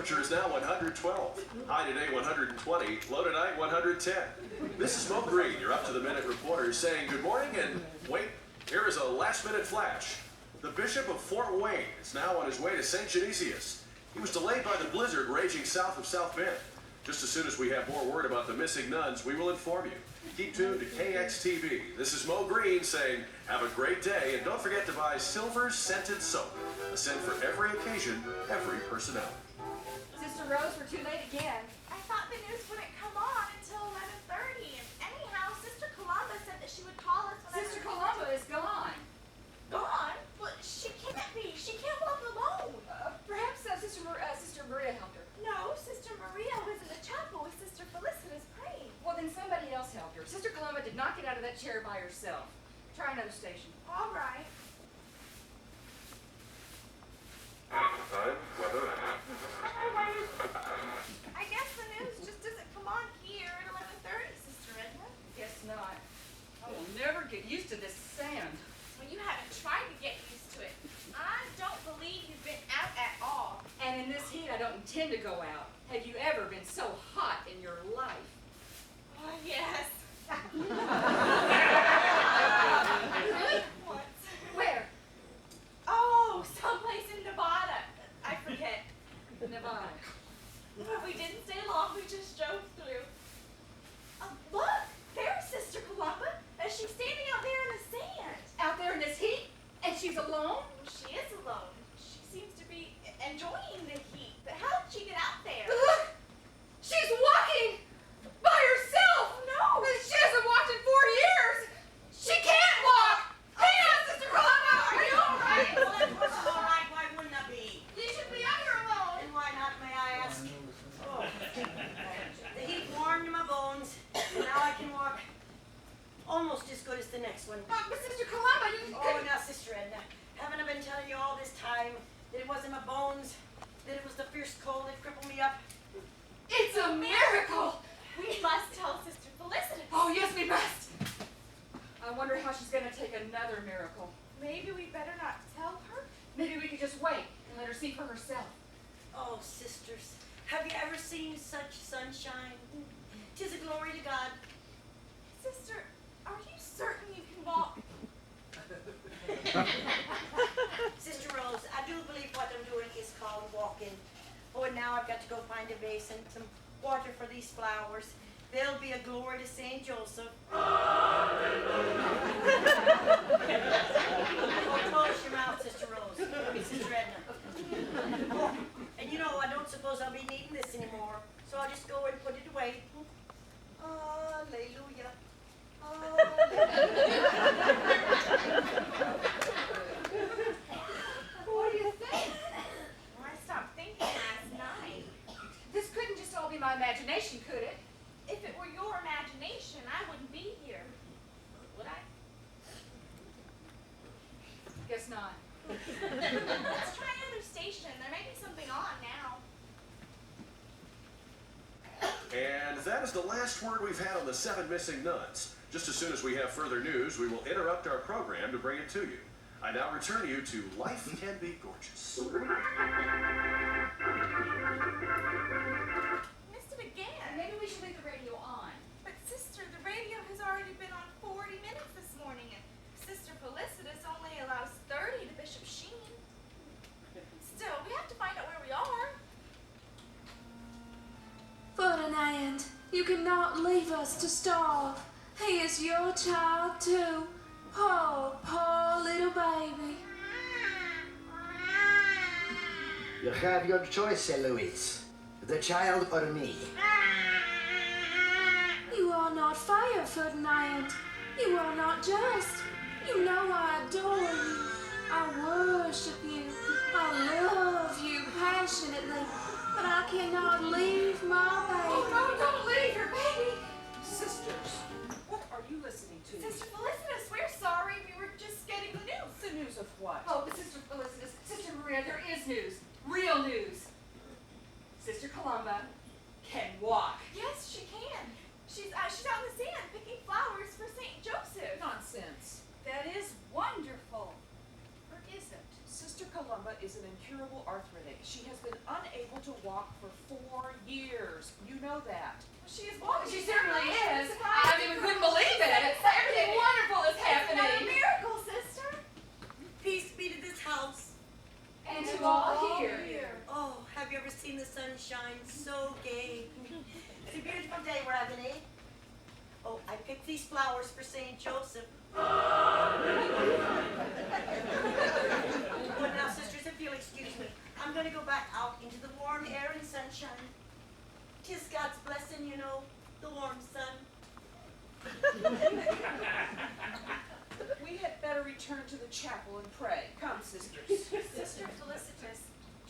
temperature is now 112. High today 120. Low tonight 110. This is Mo Green, your up-to-the-minute reporter, saying good morning. And wait, here is a last-minute flash. The Bishop of Fort Wayne is now on his way to St. Genesius. He was delayed by the blizzard raging south of South Bend. Just as soon as we have more word about the missing nuns, we will inform you. Keep tuned to KXTV. This is Mo Green saying, have a great day, and don't forget to buy Silver's Scented Soap. A scent for every occasion, every personality. Sister Rose, we're too late again. I thought the news wouldn't come on until 11:30. And anyhow, Sister Columba said that she would call us whenever... Sister Columba is gone. Gone? Well, she can't be. She can't walk alone. Perhaps Sister Maria helped her. No, Sister Maria was in the chapel with Sister Felicitas praying. Well, then somebody else helped her. Sister Columba did not get out of that chair by herself. Try another station. All right. Time, weather. I guess the news just doesn't come on here at 11:30, Sister Edna. Guess not. I will never get used to this sand. Well, you haven't tried to get used to it. I don't believe you've been out at all. And in this heat, I don't intend to go out. Have you ever been so hot in your life? Oh, yes. Really? Once. Where? Oh, someplace in Nevada. I forget. Nevada. But we didn't stay long. We just drove through. Look, there's Sister Columba. She's standing out there in the sand. Out there in this heat? And she's alone? She is alone. She seems to be enjoying the heat. But how did she get out there? Look! She's walking by herself! No! She hasn't walked in 4 years! She can't walk! Hang on, Sister Columba! Are you all right? Well, of course I'm all right. Why wouldn't I be? You should be out here alone. And why not, may I ask? Oh. The heat warmed my bones, and now I can walk almost as good as the next one. But Sister Columba, you... Oh, now, Sister Edna, haven't I been telling you all this time that it wasn't my bones, that it was the fierce cold that crippled me up? It's a miracle! We must tell Sister Felicitas. Oh, yes, we must! I wonder how she's going to take another miracle. Maybe we better not tell her. Maybe we could just wait and let her see for herself. Oh, sisters, have you ever seen such sunshine? 'Tis a glory to God. Sister, are you certain you can walk? Sister Rose, I do believe what I'm doing is called walking. Oh, and now I've got to go find a vase and some water for these flowers. They'll be a glory to St. Joseph. Oh, close your mouth, Sister Rose. Sister Edna. Oh, and you know, I don't suppose I'll be needing this anymore, so I'll just go and put it away. Hallelujah. What do you think? Well, I stopped thinking last night. This couldn't just all be my imagination, could it? If it were your imagination, I wouldn't be here. Would I? Guess not. Let's try another station. There may be something on now. And that is the last word we've had on the 7 missing nuns. Just as soon as we have further news, we will interrupt our program to bring it to you. I now return you to Life Can Be Gorgeous. Missed it again. Maybe we should leave the radio on. But Sister, the radio has already been on 40 minutes this morning, and Sister Felicitas only allows 30 to Bishop Sheen. Still, we have to find out where we are. Ferdinand, you cannot leave us to starve. He is your child too. Oh, poor little baby. You have your choice, Sir Louis. The child or me. You are not fair, Ferdinand. You are not just. You know I adore you. I worship you. I love you passionately. But I cannot leave my baby. Oh, no, don't leave your baby! Sisters, what are you listening to? Sister Felicitas, we're sorry. We were just getting the news. The news of what? Oh, but Sister Felicitas, Sister Maria, there is news. Real news. Sister Columba can walk. Yes, she can. She's out in the sand picking flowers for St. Joseph. Nonsense. That is wonderful. Or isn't? Sister Columba is an incurable arthritic. She has been unable to walk for 4 years. You know that. She is Well, walking. she certainly now. is. I mean, we couldn't believe it. Everything wonderful is It's another happening. miracle, sister. Peace be to this house. And to all here. Oh, have you ever seen the sun shine so gay? It's a beautiful day we're having, eh? Oh, I picked these flowers for St. Joseph. Well, now, sisters, if you'll excuse me, I'm going to go back out into the warm air and sunshine. 'Tis God's blessing, you know, the warm sun. We had better return to the chapel and pray. Come, sisters. Sister Felicitas,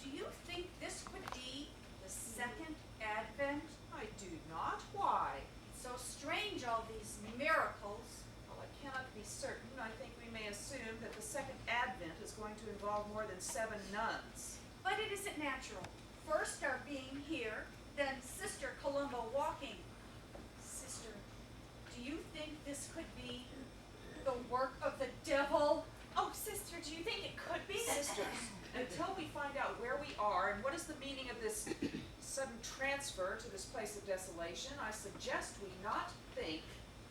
do you think this could be the second advent? I do not. Why? It's so strange, all these miracles. Well, I cannot be certain. I think we may assume that the second advent is going to involve more than 7 nuns. But it isn't natural. First our being here, then Sister Columba walking. Sister, do you think this could be the work of the devil? Oh, sister, do you think it could be? Sisters, until we find out where we are and what is the meaning of this sudden transfer to this place of desolation, I suggest we not think.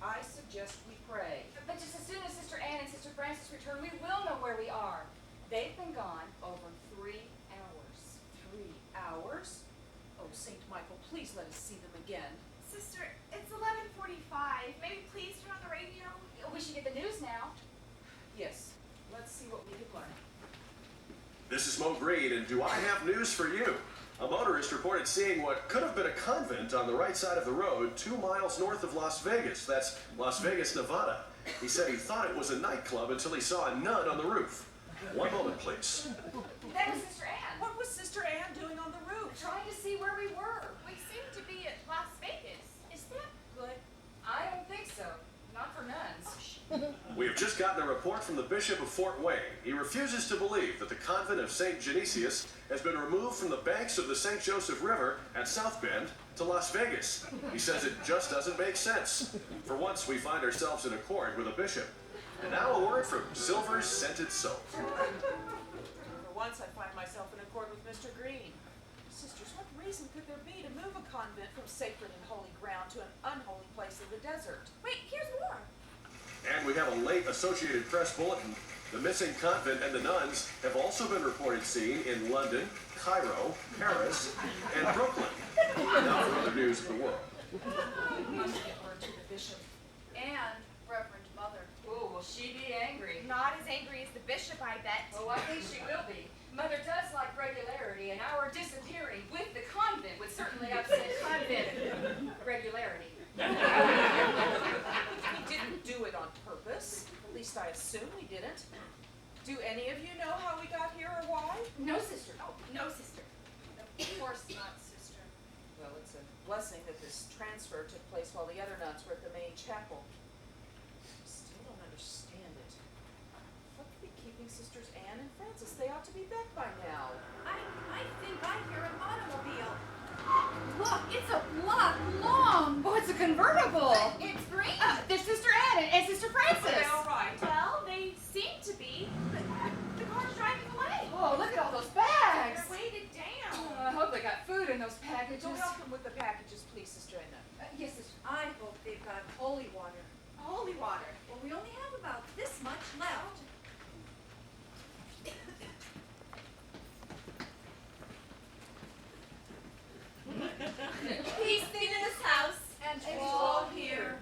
I suggest we pray. But just as soon as Sister Anne and Sister Frances return, we will know where we are. They've been gone over 3 hours. 3 hours? Oh, St. Michael, please let us see them again. Sister, it's 11:45. Maybe please turn on the radio. We should get the news now. Yes, let's see what we can learn. This is Mo Green, and do I have news for you? A motorist reported seeing what could have been a convent on the right side of the road 2 miles north of Las Vegas. That's Las Vegas, Nevada. He said he thought it was a nightclub until he saw a nun on the roof. One moment, please. That was Sister Anne. What was Sister Anne doing on the roof? Trying to see where we were. We seem to be at Las Vegas. Is that good? I don't think so. Not for nuns. We have just gotten a report from the Bishop of Fort Wayne. He refuses to believe that the convent of St. Genesius has been removed from the banks of the St. Joseph River at South Bend to Las Vegas. He says it just doesn't make sense. For once, we find ourselves in accord with a bishop. And now a word from Silver's Scented Soap. For once, I find myself in accord with Mr. Green. Sisters, what reason could there be to move a convent from sacred and holy ground to an unholy place in the desert? Wait, here's more. And we have a late Associated Press bulletin. The missing convent and the nuns have also been reported seen in London, Cairo, Paris, and Brooklyn. Now for other news of the world. We must get word to the bishop. And Reverend Mother. Oh, will she be angry? Not as angry as the bishop, I bet. Oh, I think she will be. Mother does like regularity, and our disappearing with the convent would certainly upset convent regularity. We didn't do it on purpose. At least I assume we didn't. Do any of you know how we got here or why? No, sister. Oh, no, sister. Of course not, Sister. Well, it's a blessing that this transfer took place while the other nuns were at the main chapel. I still don't understand it. What could be keeping Sisters Anne and Frances? They ought to be back by now. I think I hear an automobile. Look, it's a block long. Oh, it's a convertible. It's green. There's Sister Anne and Sister Frances. Are they all right? Well, they seem to be. The car's driving away. Oh, look at all those bags. They're weighted down. Oh, I hope they got food in those packages. Go help them with the packages, please, Sister Edna. Yes, sister. I hope they've got holy water. Holy water. Well, we only have about this much left. Peace be to this house. And to all here.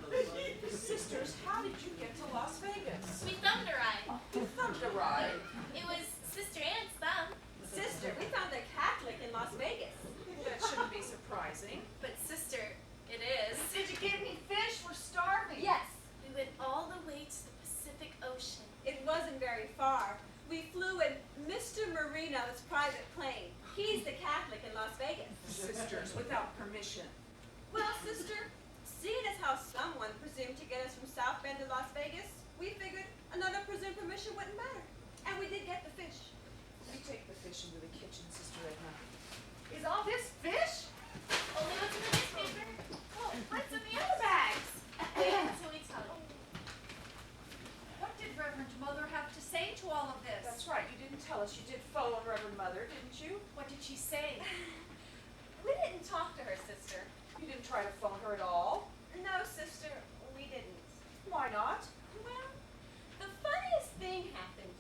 Sisters, how did you get to Las Vegas? We thumbed a ride. You thumbed a ride. It was Sister Anne's thumb. Sister, we found a Catholic in Las Vegas. That shouldn't be surprising. But sister, it is. Did you get any fish? We're starving. Yes. We went all the way to the Pacific Ocean. It wasn't very far. We flew in Mr. Marino's private plane. He's the Catholic in Las Vegas. Sisters, without permission. Well, sister, seeing as how someone presumed to get us from South Bend to Las Vegas, we figured another presumed permission wouldn't matter. And we did get the fish. You take the fish into the kitchen, Sister Edna. Is all this fish? Only what's in the newspaper. Oh, what's in the other bags? Wait until we tell you. What did Reverend Mother have to say to all of this? That's right, you didn't tell us. You did phone Reverend Mother, didn't you? What did she say? We didn't talk to her, sister. You didn't try to phone her at all? No, sister, we didn't. Why not? Well, the funniest thing happened.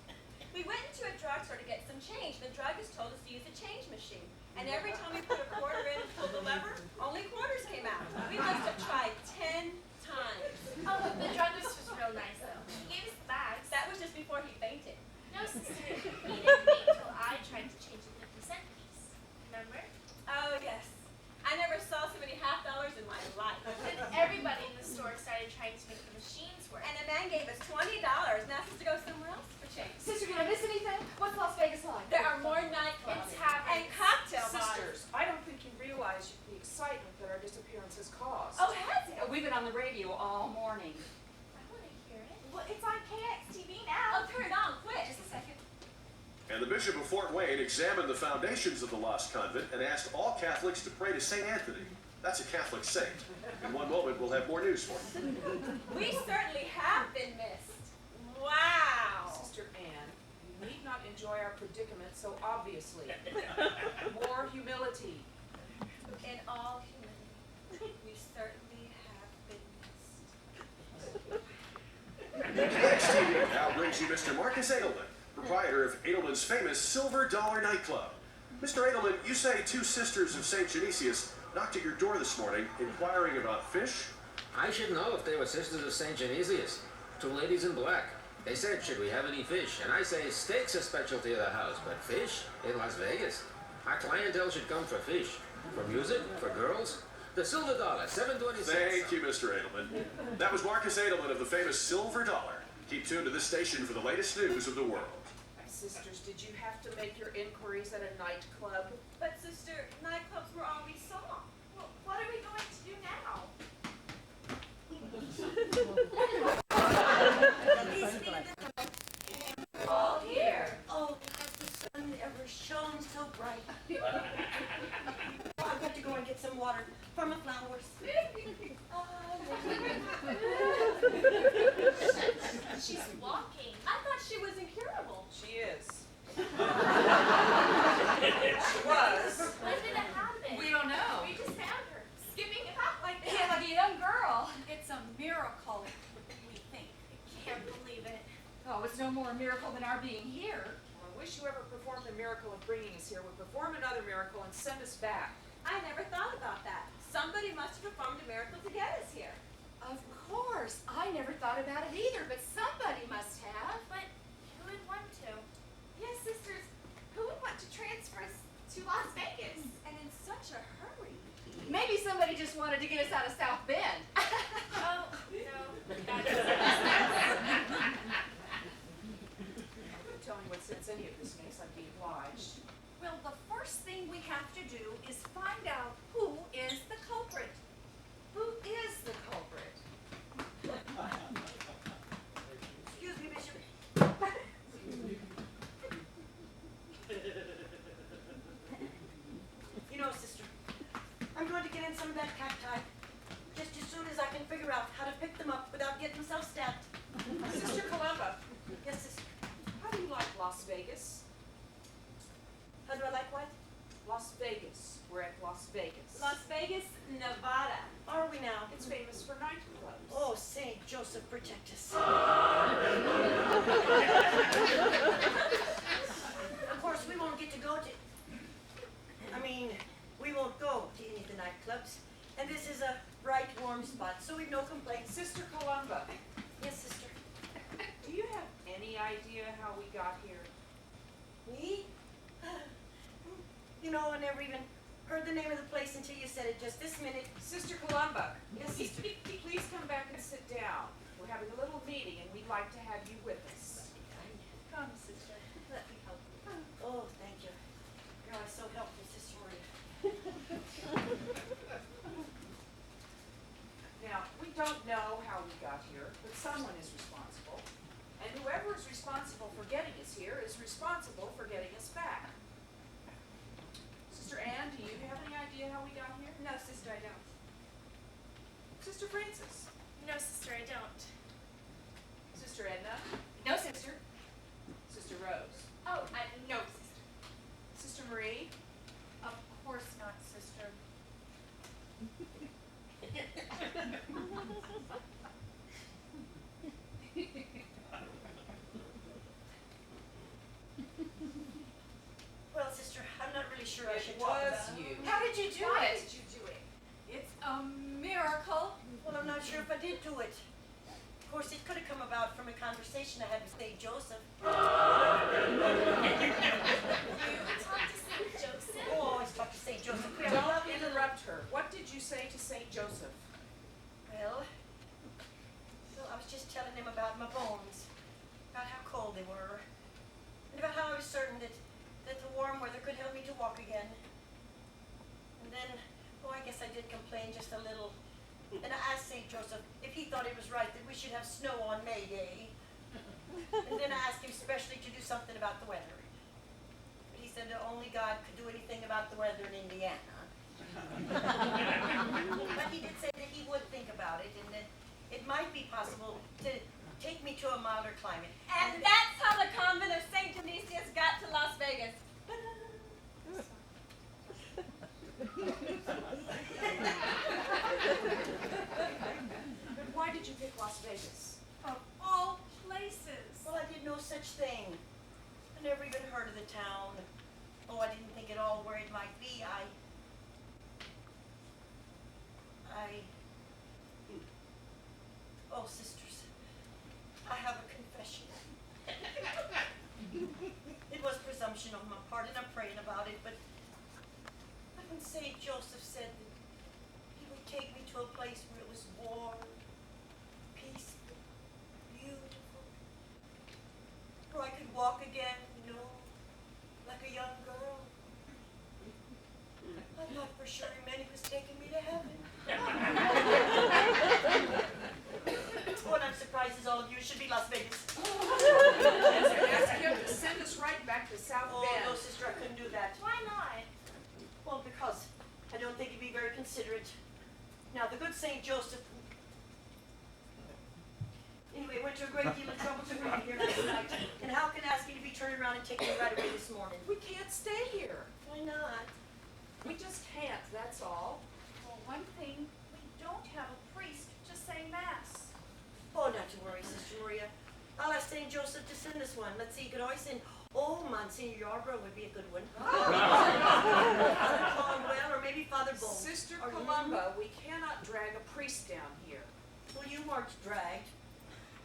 We went into a drugstore to get some change. The druggist told us to use a change machine. And every time we put a quarter in and pulled the lever, only quarters came out. We must have tried 10 times. Oh, the druggist was real nice though. He gave us the bags. That was just before he fainted. No, sister, he didn't wait till I tried to change a 50-cent piece. Remember? Oh, yes. I never saw so many half dollars in my life. And everybody in the store started trying to make the machines work. And a man gave us $20 and asked us to go somewhere else for change. Sister, did I miss anything? What's Las Vegas like? There are more nightclubs And taverns. and cocktail bars. Sisters, I don't think you realize the excitement that our disappearance has caused. Oh, has it? We've been on the radio all morning. I want to hear it. Well, it's on KXTV Oh, now. turn it on, quick. Just a second. And the Bishop of Fort Wayne examined the foundations of the lost convent and asked all Catholics to pray to St. Anthony. That's a Catholic saint. In one moment, we'll have more news for you. We certainly have been missed. Wow. Sister Anne, you need not enjoy our predicament so obviously. More humility. In all humility, we certainly have been missed. Next TV now brings you Mr. Marcus Edelman, proprietor of Edelman's famous Silver Dollar nightclub. Mr. Edelman, you say two sisters of St. Genesius knocked at your door this morning inquiring about fish? I should know if they were sisters of St. Genesius. Two ladies in black. They said, should we have any fish? And I say, steak's a specialty of the house, but fish in Las Vegas. Our clientele should come for fish. For music, for girls. The Silver Dollar, $7.26. Thank you, Mr. Edelman. That was Marcus Edelman of the famous Silver Dollar. Keep tuned to this station for the latest news of the world. Sisters, did you have to make your inquiries at a nightclub? But sister, nightclubs were all we saw. Well, what are we going to do now? All here. Oh, has the sun ever shone so bright? Oh, I've got to go and get some water for my flowers. She's walking. I thought she was incurable. She is. She was. When did it happen? We don't know. We just found her. Skipping about like Yeah, that. like a young girl. It's a miracle, we think. Can't believe it. Oh, it's no more a miracle than our being here. I wish whoever performed the miracle of bringing us here would perform another miracle and send us back. I never thought about that. Somebody must have performed a miracle to get us here. Of course. I never thought about it either, but somebody must have. But who would want to? Yes, sisters, who would want to transfer us to Las Vegas? And in such a hurry. Maybe somebody just wanted to get us out of South Bend. Oh, no. That Tell me what sense any of this makes. I'd be obliged. Well, the first thing we have to do is find out who is the culprit. Who is the culprit? Excuse me, Bishop. You know, sister, I'm going to get in some of that cacti just as soon as I can figure out how to pick them up without getting myself stabbed. Sister Columba, Yes, sister. how do you like Las Vegas? How do I like what? Las Vegas. We're at Las Vegas. Las Vegas, Nevada. Are we now? It's famous for nightclubs. Oh, Saint Joseph, protect us. Of course, we won't get to go to... we won't go to any of the nightclubs. And this is a bright, warm spot, so we've no complaints. Sister Columba, Yes, sister. do you have any idea how we got here? Me? You know, I never even heard the name of the place until you said it just this minute. Sister Columba, Yes, sister. please come back and sit down. We're having a little meeting and we'd like to have you with us. Come, sister, let me help you. Oh, thank you. You're always so helpful, Sister Maria. Now, we don't know how we got here, but someone is responsible. And whoever is responsible for getting us here is responsible for getting us back. Sister Anne, do you have any idea how we got here? No, sister, I don't. Sister Frances? No, sister, I don't. Sister Edna? No, sister. Sister Rose? not sure if I did do it. Of course, it could have come about from a conversation I had with St. Joseph. You talked to St. Joseph? Oh, always talk to St. Joseph. We have a Don't lovely little- interrupt her. What did you say to St. Joseph? Well, I was just telling him about my bones, about how cold they were, and about how I was certain that the warm weather could help me to walk again. And then, I guess I did complain just a little. And I asked St. Joseph if he thought it was right that we should have snow on May Day. And then I asked him specially to do something about the weather. But he said that only God could do anything about the weather in Indiana. But he did say that he would think about it and that it might be possible to take me to a milder climate. And that's how the convent of St. Genesius got to Las Vegas. But why did you pick Las Vegas? Of all places. Well, I did no such thing. I never even heard of the town. Oh, I didn't think at all where it might be. Oh, sisters, I have a confession. It was presumption on my part, and I'm praying about it, but when St. Joseph said that he would take me to a place where it was warm, peaceful, beautiful, where I could walk again, like a young girl, I thought for sure he meant he was taking me to heaven. What I'm surprised is all of you should be Las Vegas. Ask him to send us right back to South Oh, Bend. no, sister, I couldn't do that. Why not? Well, because I don't think he'd be very considerate. Now, the good St. Joseph, anyway, went to a great deal of trouble to bring me here last night. And how can I ask you to be turning around and taking me right away this morning? We can't stay here. Why not? We just can't, that's all. Well, one thing, we don't have a priest to say Mass. Oh, not to worry, Sister Maria. I'll ask St. Joseph to send us one. Let's see, you could always send, Monsignor Yarborough would be a good one. Father Conwell, or maybe Father Bull. Sister Or you. Columba, we cannot drag a priest down here. Well, you weren't dragged.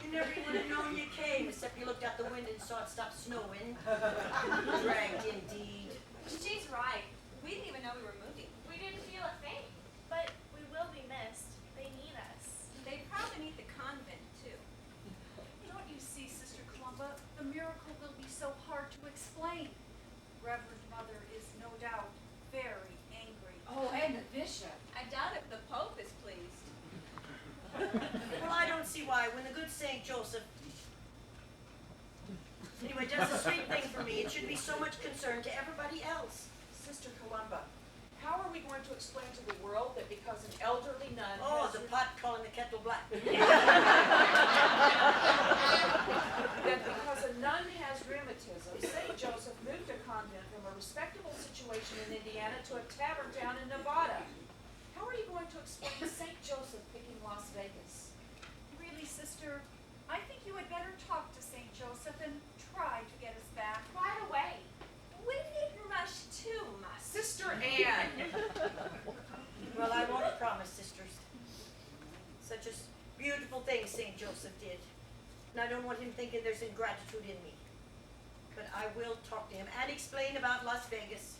You never even would have known you came, except you looked out the window and saw it stop snowing. Dragged, indeed. She's right. We didn't even know we were moving. We didn't feel a thing. But we will be missed. They need us. They probably need the convent, too. Don't you see, Sister Columba, the miracle will be so hard to explain. Reverend Mother is no doubt very angry. Oh, and the bishop. I doubt if the Pope is pleased. Well, I don't see why. When the good St. Joseph, anyway, does the sweet thing for me, it should be so much concern to everybody else. Sister Columba, how are we going to explain to the world that because an elderly nun Oh, has the pot calling the kettle black. that because a nun has rheumatism, St. Joseph moved a convent from a respectable situation in Indiana to a tavern town in Nevada? How are you going to explain St. Joseph picking Las Vegas? Really, Sister, I think you had better talk to St. Joseph and try to get us back. Right away. We didn't rush too much. Sister Anne! Well, I won't promise, sisters. Such a beautiful thing St. Joseph did. And I don't want him thinking there's ingratitude in me. But I will talk to him and explain about Las Vegas.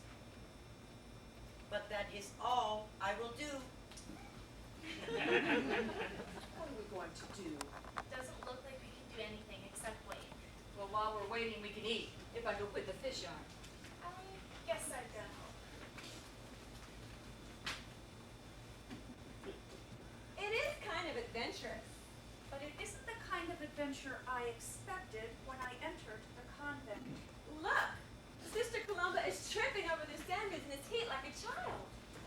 But that is all I will do. What are we going to do? Doesn't look like we can do anything except wait. Well, while we're waiting, we can eat. If I go put the fish on. I guess I'd go. It is kind of adventurous. But it isn't the kind of adventure I expected when I entered the convent. Look, Sister Columba is tripping over the sand dunes in this heat like a child.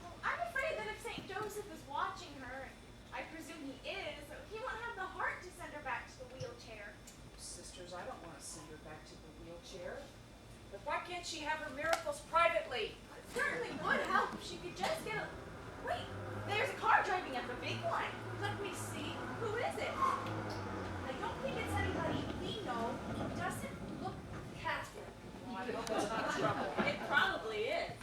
Well, I'm afraid that if St. Joseph is watching her, I presume he is, he won't have the heart to send her back to the wheelchair. Sisters, I don't want to send her back to the wheelchair. But why can't she have her miracles privately? It certainly would help if she could just get a... Wait, there's a car driving up the big line. Let me see. Who is it? I don't think it's anybody we know. It doesn't look Catholic. Oh, I hope it's not trouble. It probably is.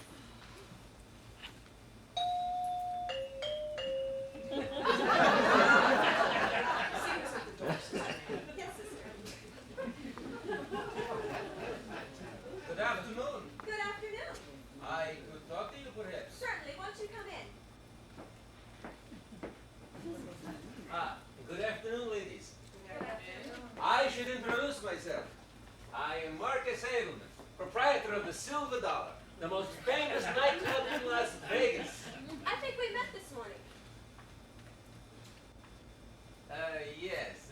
should introduce myself. I am Marcus Edelman, proprietor of the Silver Dollar, the most famous nightclub in Las Vegas. I think we met this morning. Yes,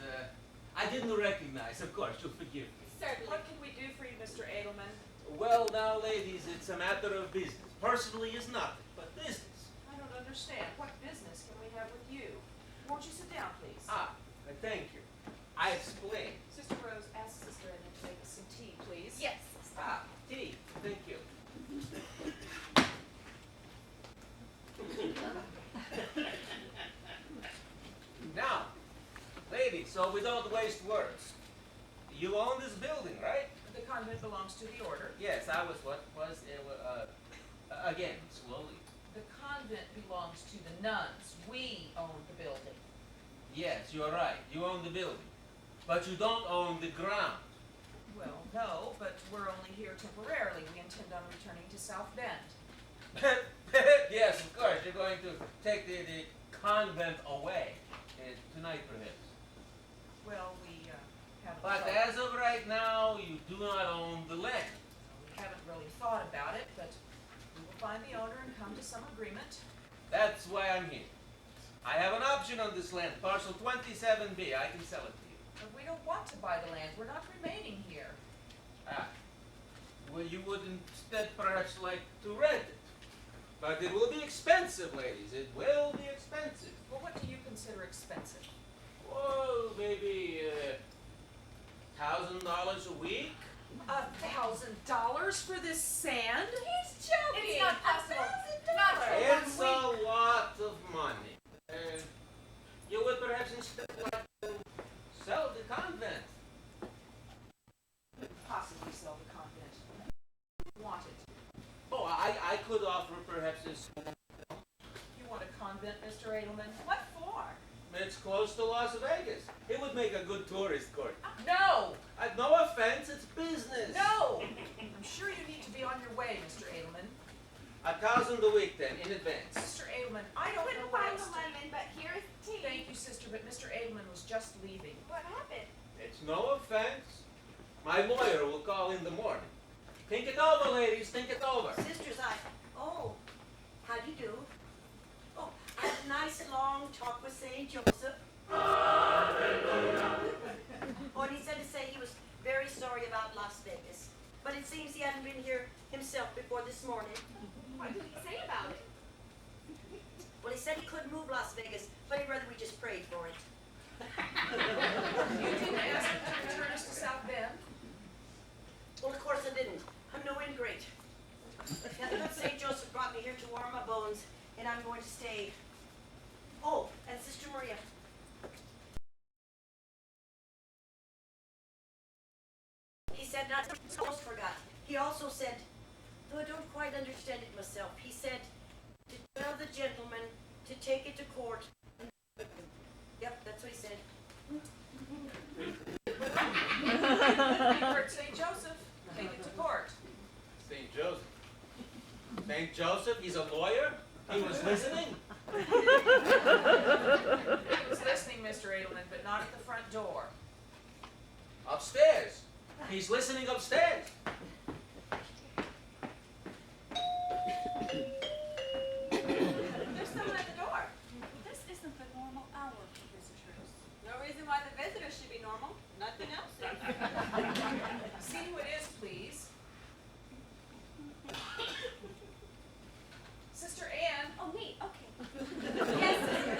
I didn't recognize, of course, you'll forgive me. Certainly. What can we do for you, Mr. Edelman? Well, now, ladies, it's a matter of business. Personally is nothing, but business. I don't understand. What business can we have with you? Won't you sit down, please? Thank you. I explain. Sister Rose, ask Sister Edna to make us some tea, please. Yes. Tea. Thank you. Now, ladies, so we don't waste words. You own this building, right? The convent belongs to the order. Yes, again, slowly. The convent belongs to the nuns. We own the building. Yes, you're right. You own the building. But you don't own the ground. Well, no, but we're only here temporarily. We intend on returning to South Bend. Yes, of course. You're going to take the convent away. Tonight, perhaps. Well, we haven't But thought- as of right now, you do not own the land. we haven't really thought about it, but we will find the owner and come to some agreement. That's why I'm here. I have an option on this land, parcel 27B. I can sell it to you. But we don't want to buy the land. We're not remaining here. Well, you would instead perhaps like to rent it. But it will be expensive, ladies. It will be expensive. Well, what do you consider expensive? Oh, maybe $1,000 a week. $1,000 for this sand? He's joking. It's not possible. $1,000. Not for It's 1 a week. lot of money. You would perhaps instead like to sell the convent. Possibly sell the convent. Want it. Oh, I could offer perhaps this. You want a convent, Mr. Edelman? What for? It's close to Las Vegas. It would make a good tourist court. No! No offense, it's business. No! I'm sure you need to be on your way, Mr. Edelman. $1,000 a week then, in advance. Mr. Edelman, I don't know Couldn't what find else the to... lemon, but here's tea. Thank you, sister, but Mr. Edelman was just leaving. What happened? It's no offense. My lawyer will call in the morning. Think it over, ladies, think it over. Sisters, oh, how do you do? Oh, I had a nice long talk with St. Joseph. Oh, and he said to say he was very sorry about Las Vegas. But it seems he hadn't been here himself before this morning. What did he say about it? Well, he said he couldn't move Las Vegas, but he'd rather we just prayed for it. You didn't ask him to return us to South Bend? Well, of course I didn't. I'm no ingrate. But St. Joseph brought me here to warm my bones, and I'm going to stay. Oh, and Sister Maria. He said, not I almost forgot. He also said, though I don't quite understand it myself, he said to tell the gentleman to take it to court. Yep, that's what he said. You heard St. Joseph. Take it to court. St. Joseph. St. Joseph, he's a lawyer? He was listening? He was listening, Mr. Edelman, but not at the front door. Upstairs. He's listening upstairs. There's someone at the door. This isn't the normal hour for visitors. No reason why the visitors should be normal. Nothing else is. See who it is, please. Sister Anne. Oh, me, okay. Yes, sister.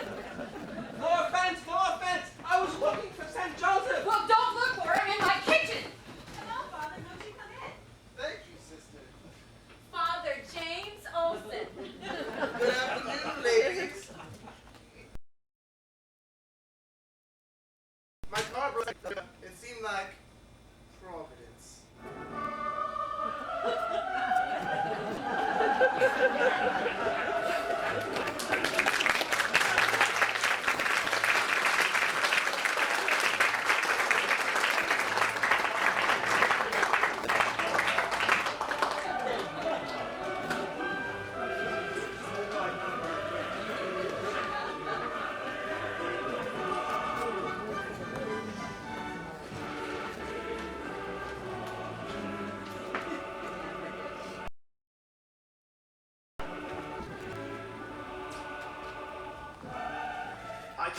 No offense, no offense. I was looking for St. Joseph. Well, don't look for him in my kitchen. Hello, Father. Won't you come in? Thank you, sister. Father James Olson. Good afternoon, ladies. My car broke down. It seemed like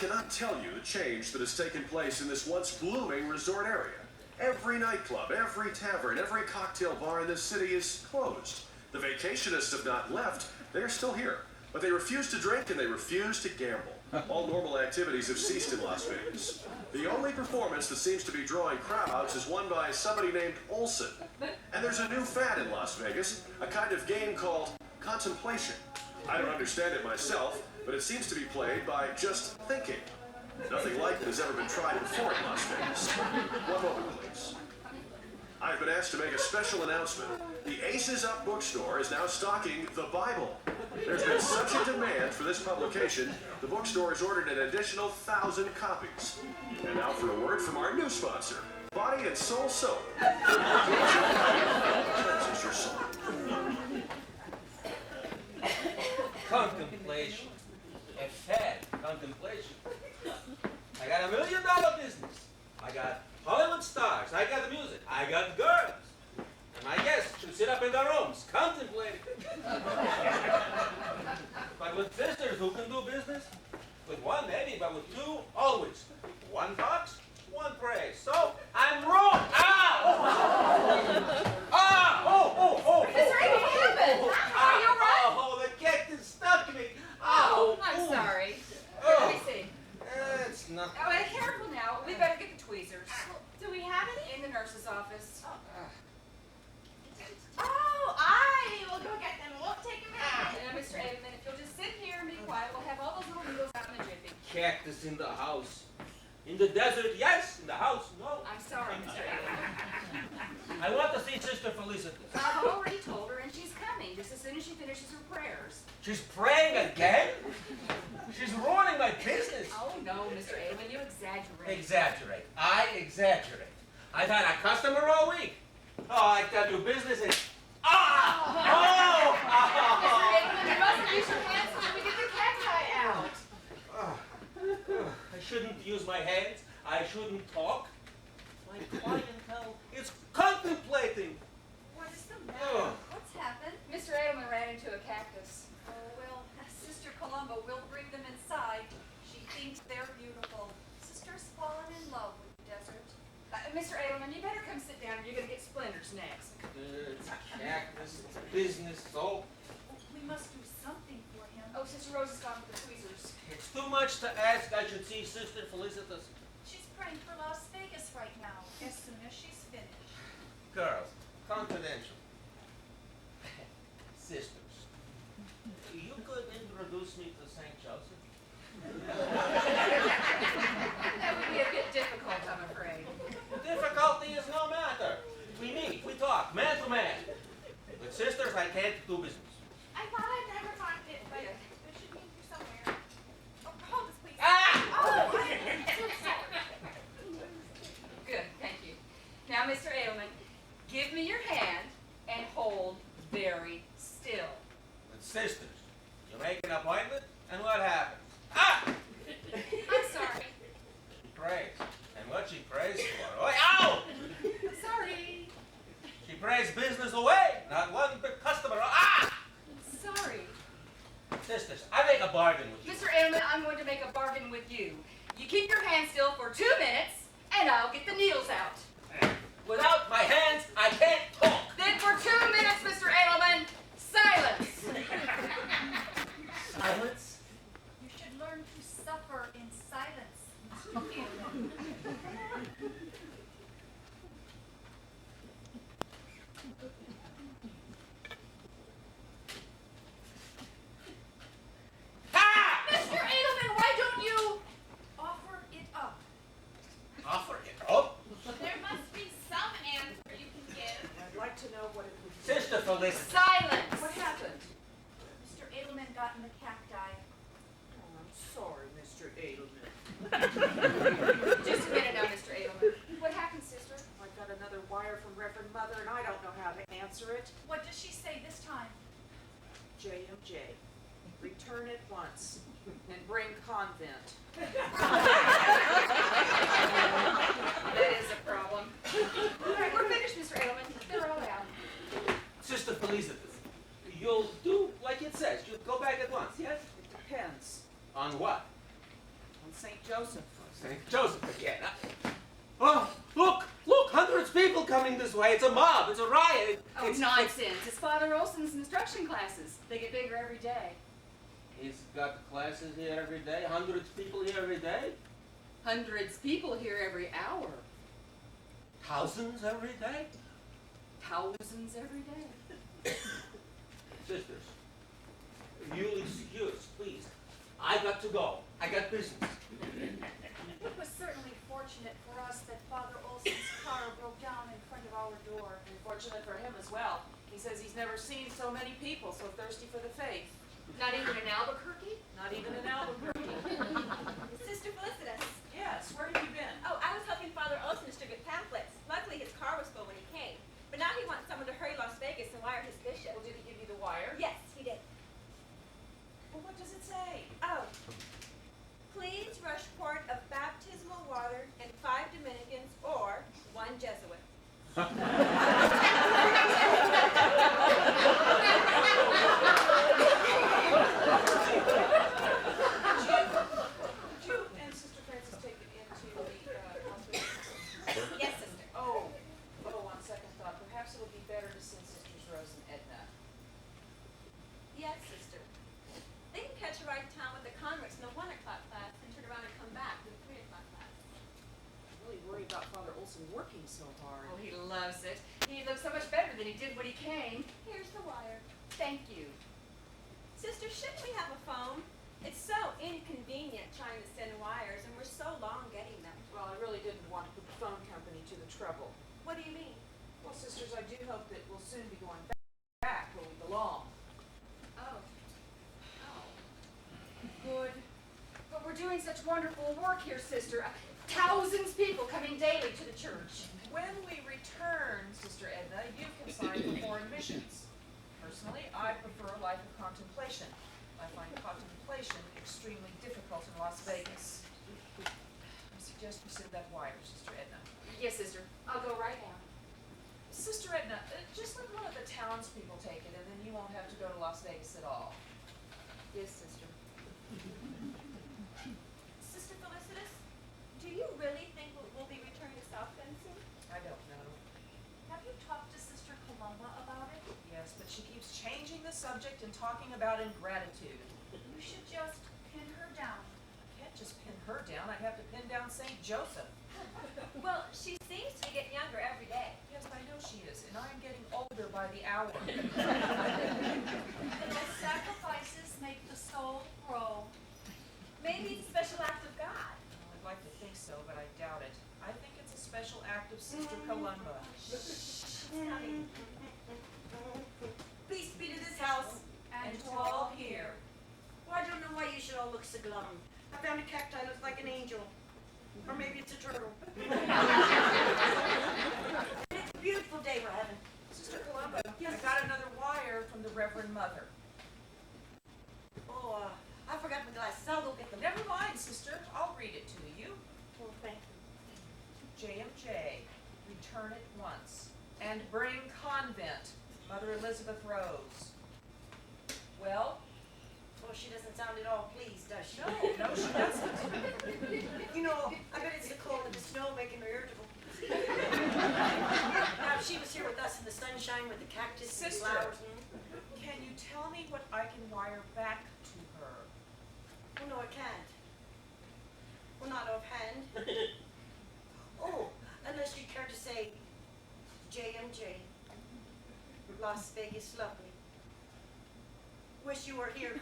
cannot tell you the change that has taken place in this once blooming resort area. Every nightclub, every tavern, every cocktail bar in this city is closed. The vacationists have not left. They are still here. But they refuse to drink and they refuse to gamble. All normal activities have ceased in Las Vegas. The only performance that seems to be drawing crowds is one by somebody named Olson. And there's a new fad in Las Vegas, a kind of game called contemplation. I don't understand it myself, but it seems to be played by just thinking. Nothing like it has ever been tried before in Las Vegas. One moment, please. I've been asked to make a special announcement. The Aces Up bookstore is now stocking the Bible. There's been such a demand for this publication, the bookstore has ordered an additional 1,000 copies. And now for a word from our new sponsor, Body and Soul Soap. Cleanses your soul. Contemplation. A fad contemplation. I got $1 million business. I got Hollywood stars. I got the music. I got girls. And my guests should sit up in their rooms, contemplating. But with sisters who can do business, with one maybe, but with two, always. One talks, one prays. So I'm wrong. Ah! Ah! Oh! Mr. Amy, what happened? Are you all right? Oh, the cactus stuck me. Oh, I'm sorry. Oh. Let me see. It's not. Oh, careful now. We better get the tweezers. Do we have any? In the nurse's office. Oh, I will go get them. We'll take them out. And Mr. Edelman, if you'll just sit here and be quiet, we'll have all those little needles out in a jiffy. Cactus in the house. In the desert, yes. In the house, no. I'm sorry, Mr. Edelman. I want to see Sister Felicitas. I've already told her, and she's coming just as soon as she finishes her prayers. She's praying again? She's ruining my business. Oh, no, Mr. Edelman, you exaggerate. Exaggerate. I exaggerate. I've had a customer all week. Oh, I tell you, business is... Ah! Oh! Mr. Edelman, you mustn't use your hands until we get the cacti out. I shouldn't use my hands. I shouldn't talk. My clientele is contemplating. What is the Oh. matter? What's happened? Mr. Edelman ran into a cactus. Oh, well, Sister Colombo will bring them inside. She thinks they're beautiful. Sister's fallen in love with the desert. Mr. Edelman, you better come sit down or you're going to get splinters next. It's cactus, business, so... We must do something for him. Oh, Sister Rose has gone with the tweezers. It's too much to ask I should see Sister Felicitas. She's praying for Las Vegas right now, as soon as she's finished. Girls, confidential. Sisters, you could introduce me to St. Joseph? That would be a bit difficult, I'm afraid. Difficulty is no matter. We meet, we talk, man to man. With sisters, I can't do business. I thought I'd never find it, but there should be here somewhere. Oh, hold this, please. Ah! Oh, I'm so sorry. Good, thank you. Now, Mr. Edelman, give me your hand and hold very still. With sisters, you make an appointment, and what happens? Ah! I'm sorry. She prays. And what she prays for? Oh, ow! I'm sorry. She prays business away. Not one big customer. Ah! Sorry. Sisters, I make a bargain with you. Mr. Edelman, I'm going to make a bargain with you. You keep your hand still for 2 minutes, and I'll get the needles out. Without my hands, I can't talk. Then for 2 minutes, Mr. Edelman, silence. Silence? You should learn to suffer in silence, Mr. Edelman. Ah! Mr. Edelman, why don't you? Offer it up. Offer it up. There must be some answer you can give. I'd like to know what it would be. Sister Felicitas. Silence. What happened? Mr. Edelman got in the cacti. Oh, I'm sorry, Mr. Edelman. Just a minute now, Mr. Edelman. What happened, sister? I got another wire from Reverend Mother, and I don't know how to answer it. What does she say this time? JMJ, return at once and bring convent. That is a problem. All right, we're finished, Mr. Edelman. They're all out. Sister Felicitas. You'll do like it says. You'll go back at once, yes? It depends On what? on St. coming this way. It's a mob. It's a riot. Oh, It's nonsense. It's Father Olson's instruction classes. They get bigger every day. He's got classes here every day. Hundreds of people here every day. Hundreds people here every hour. Thousands every day. Thousands every day. Sisters, you'll excuse, please. I got to go. I got business. It was certainly fortunate for us that Father Olson's car broke down in front of our door. And fortunate for him as well. He says he's never seen so many people so thirsty for the faith. Not even in Albuquerque? Not even in Albuquerque. Sister Felicitas. Yes, where have you been? Oh, I was helping Father Olson distribute pamphlets. Luckily, his car was full when he came. But now he wants someone to hurry Las Vegas and wire his bishop. Well, did he give you the wire? Yes, he did. Well, what does it say? Oh. Please rush quart of baptismal water and 5 Dominicans or 1 Jesuit. Did you and Sister Frances take it into the hospital? Yes, sister. Oh, on second thought, perhaps it would be better to send Sisters Rose and Edna. Yes, sister. They can catch a ride to town with the convicts in the 1 o'clock class and turn around and come back to the 3 o'clock class. I'm really worried about Father Olson working so hard. Oh, he loves it. He looks so much better than he did when he came. Here's the wire. Thank you. Sister, shouldn't we have a phone? It's so inconvenient trying to send wires, and we're so long getting them. Well, I really didn't want to put the phone company to the trouble. What do you mean? Well, sisters, I do hope that we'll soon be going back where we belong. Oh. Good. But we're doing such wonderful work here, sister. Thousands of people coming daily to the church. When we return, Sister Edna, you can sign for foreign missions. Personally, I prefer a life of contemplation. I find contemplation extremely difficult in Las Vegas. I suggest you send that wire, Sister Edna. Yes, sister. I'll go right now. Sister Edna, just let one of the townspeople take it, and then you won't have to go to Las Vegas at all. Yes, sister. Sister Felicitas, do you really think we'll be returning to South Bend soon? I don't know. Have you talked to Sister Columba about it? Yes, but she keeps changing the subject and talking about ingratitude. You should just pin her down. I can't just pin her down. I'd have to pin down St. Joseph. Well, she seems to be getting younger every day. Yes, I know she is, and I'm getting older by the hour. The sacrifices make the soul grow. Maybe it's a special act of God. Well, I'd like to think so, but I doubt it. I think it's a special act of Sister Columba. Peace be to this house. And to all here. Well, I don't know why you should all look so glum. I found a cacti looks like an angel. Or maybe it's a turtle. It's a beautiful day we're having. Sister Columba, I got another wire from the Reverend Mother. Oh, I forgot my glasses. I'll go get them. Never mind, sister. I'll read it to you. Oh, thank you. J.M.J. Return at once. And bring convent. Mother Elizabeth Rose. Well? Well, she doesn't sound at all pleased, does she? No, she doesn't. You know, I bet it's the cold and the snow making her irritable. Now, if she was here with us in the sunshine with the cactus and Sister. flowers. Can you tell me what I can wire back to her? Oh, no, I can't. Well, not offhand. Oh, unless you care to say J.M.J. Las Vegas lovely. Wish you were here.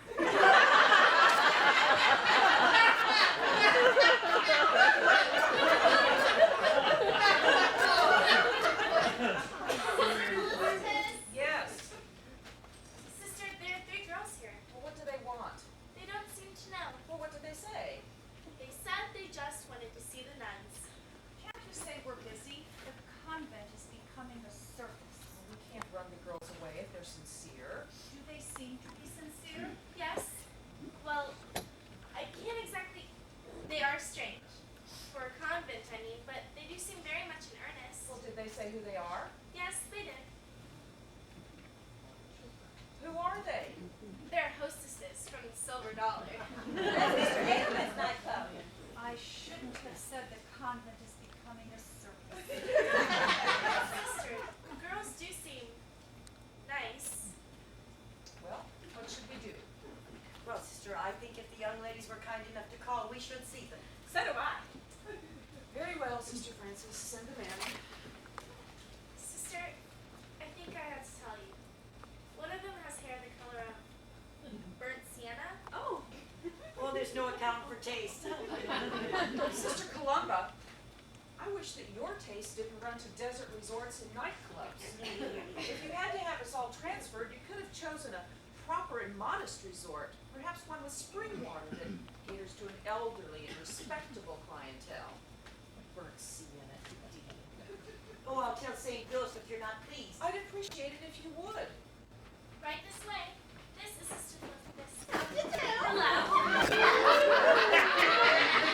Yes. Sister, there are 3 girls here. Well, what do they want? They don't seem to know. Well, what did they say? They said they just wanted to see the nuns. Can't you say we're busy? The convent is becoming a circus. Well, we can't run the girls away if they're sincere. Do they seem to be sincere? Yes. Well, I can't exactly. They are strange. For a convent, I mean, but they do seem very much in earnest. Well, did they say who they are? Yes, they did. Who are they? They're hostesses from the Silver Dollar. That's Mr. Abelman's nightclub. I shouldn't have said the convent is becoming a circus. Sister, taste. Sister Columba, I wish that your taste didn't run to desert resorts and nightclubs. If you had to have us all transferred, you could have chosen a proper and modest resort, perhaps one with spring water that caters to an elderly and respectable clientele. Burnt sea in it, indeed. Oh, I'll tell St. Joseph you're not pleased. I'd appreciate it if you would. Right this way. This is Sister Elizabeth. Hello.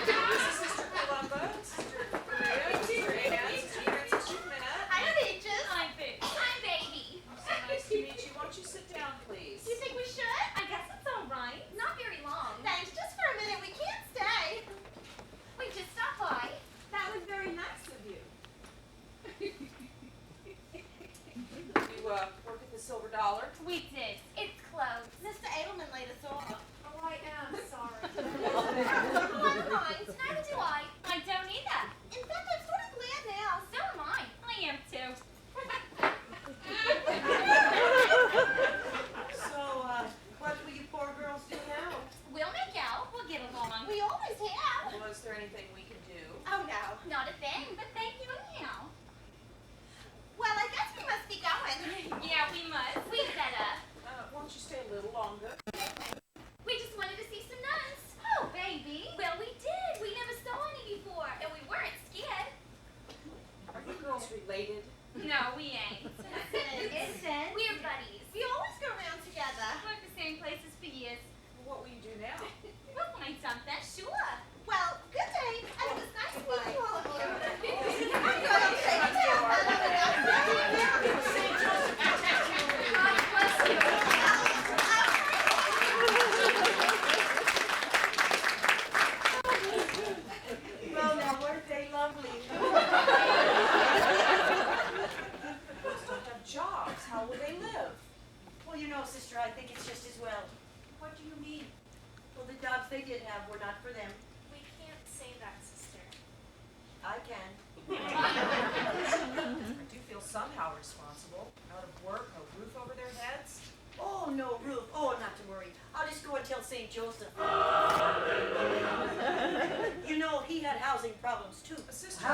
This is Sister Columba, Sister Maria, Sister Anne, Sister Erin, Sister Minna. I'm Peaches. I'm Boo. I'm Baby. So nice to meet you. Won't you sit down, please? Do you think we should? I guess it's all right. Not very long. Thanks. Just for a minute. We can't stay. We just stopped by. That was very nice of you. You work at the Silver Dollar? We did. It's closed. Mr. Edelman laid us off. Oh, I am sorry. Oh, I'm fine. Neither do I. I don't either. In fact, I'm sort of glad now. So am I. I am too. So, what will you poor girls do now? We'll make out. We'll get along. We always have. Well, is there anything we can do? Oh, no. Not a thing, but thank you anyhow. Well, I guess we must be going. Yeah, we must. We better. Won't you stay a little longer? We just wanted to see some nuns. Oh, baby. Well, we did. We never saw any before, and we weren't scared. Are you girls related? No, we ain't. Listen. We're buddies. We always go around together. Worked the same places for years. What will you do now? We'll find something, sure. Well, good day. And it was nice meeting all of you. I'm Good. going to take care of God bless you. Well, now, weren't they lovely? Girls don't have jobs. How will they live? Well, you know, sister, I think it's just as well. What do you mean? Well, the jobs they did have were not for them. We can't say that, sister. I can. I do feel somehow responsible. Out of work, no roof over their heads. Oh, no roof. Oh, not to worry. I'll just go and tell St. Joseph. You know, he had housing problems, too. Sister, I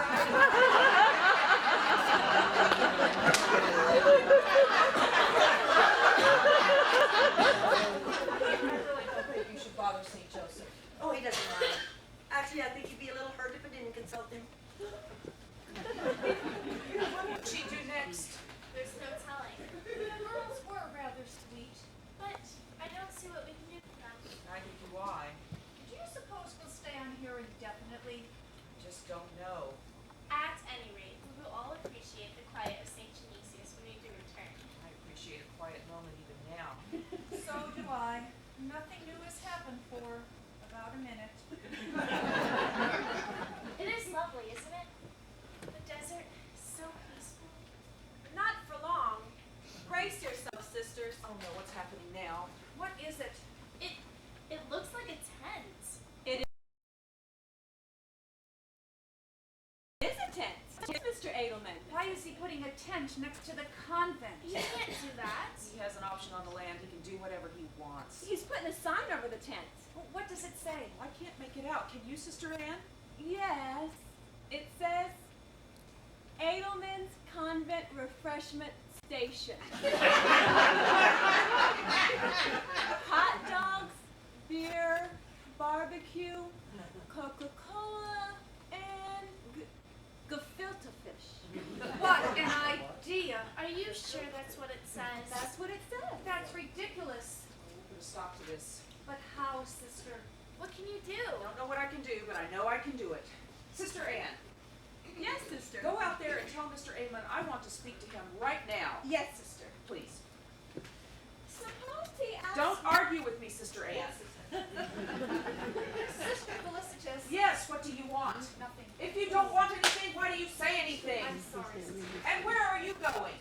really don't think you should bother St. Joseph. Oh, he doesn't mind. Actually, I think he'd be a little hurt if I didn't consult him. What will she do next? There's no telling. The girls were rather sweet. But I don't see what we can do for them. Neither do I. Do you suppose we'll stay on here indefinitely? I just don't know. At any rate, we will all appreciate the quiet of St. Genesius when we do return. I appreciate a quiet moment even now. So do I. Nothing new has happened for about a minute. It is lovely, isn't it? The desert, so peaceful. Not for long. Brace yourselves, sisters. Oh no, what's happening now? What is it? It looks like a tent. Is a tent. Mr. Edelman. Why is he putting a tent next to the convent? You can't do that. He has an option on the land. He can do whatever he wants. He's putting a sign over the tent. What does it say? I can't make it out. Can you, Sister Anne? Yes. It says Edelman's Convent Refreshment Station. Hot dogs, beer, barbecue, Coca-Cola, and gefilte fish. What an idea! Are you sure that's what it says? That's what it says. That's ridiculous. We'll put a stop to this. But how, sister? What can you do? I don't know what I can do, but I know I can do it. Sister Anne, Yes, sister. go out there and tell Mr. Edelman I want to speak to him right now. Yes, sister. Please. Suppose he asks. Don't argue with me, Sister Anne. Sister Felicitas. Yes, what do you want? Nothing. If you don't want anything, why do you say anything? I'm sorry, sister. And where are you going?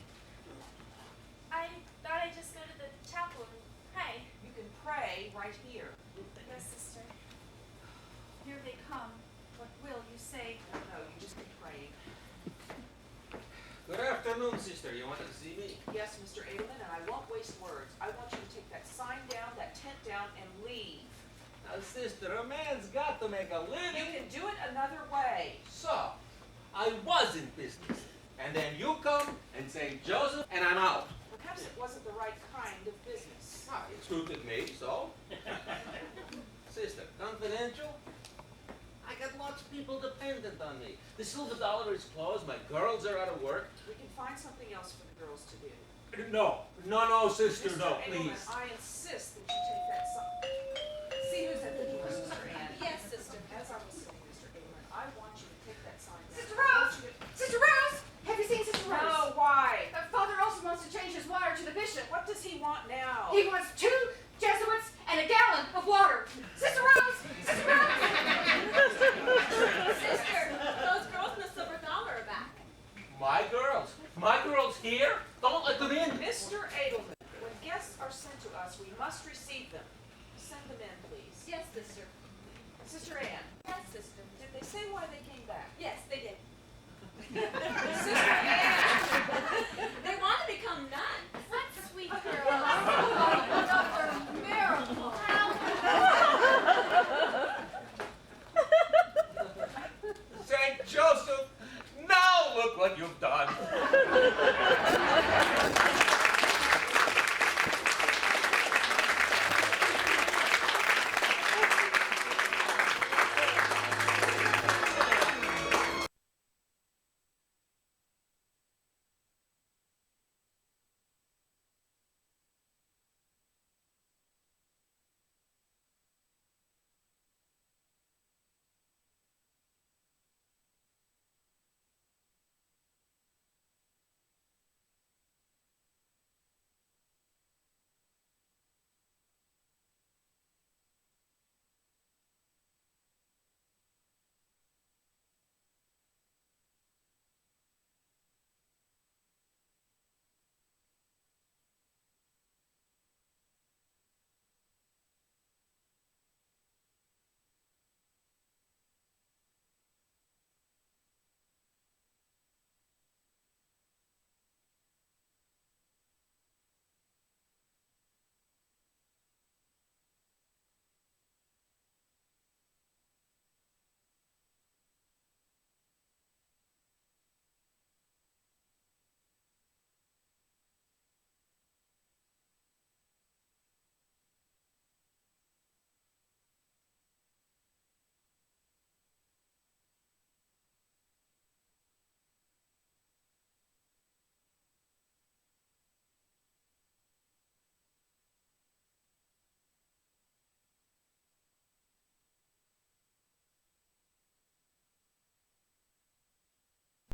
I thought I'd just go to the chapel and pray. You can pray right here. Yes, sister. Here they come. What will you say? I don't know, you just keep praying. Good afternoon, sister. You wanted to see me? Yes, Mr. Edelman, and I won't waste words. I want you to take that sign down, that tent down, and leave. Sister, a man's got to make a You living. can do it another way. So, I was in business. And then you come and say, Joseph, and I'm out. Perhaps it wasn't the right kind of business. Ah, it suited me, so? Sister, confidential? I got lots of people dependent on me. The Silver Dollar is closed, my girls are out of work. We can find something else for the girls to do. No, sister, Mr. no, Engelman, please. I insist that you take that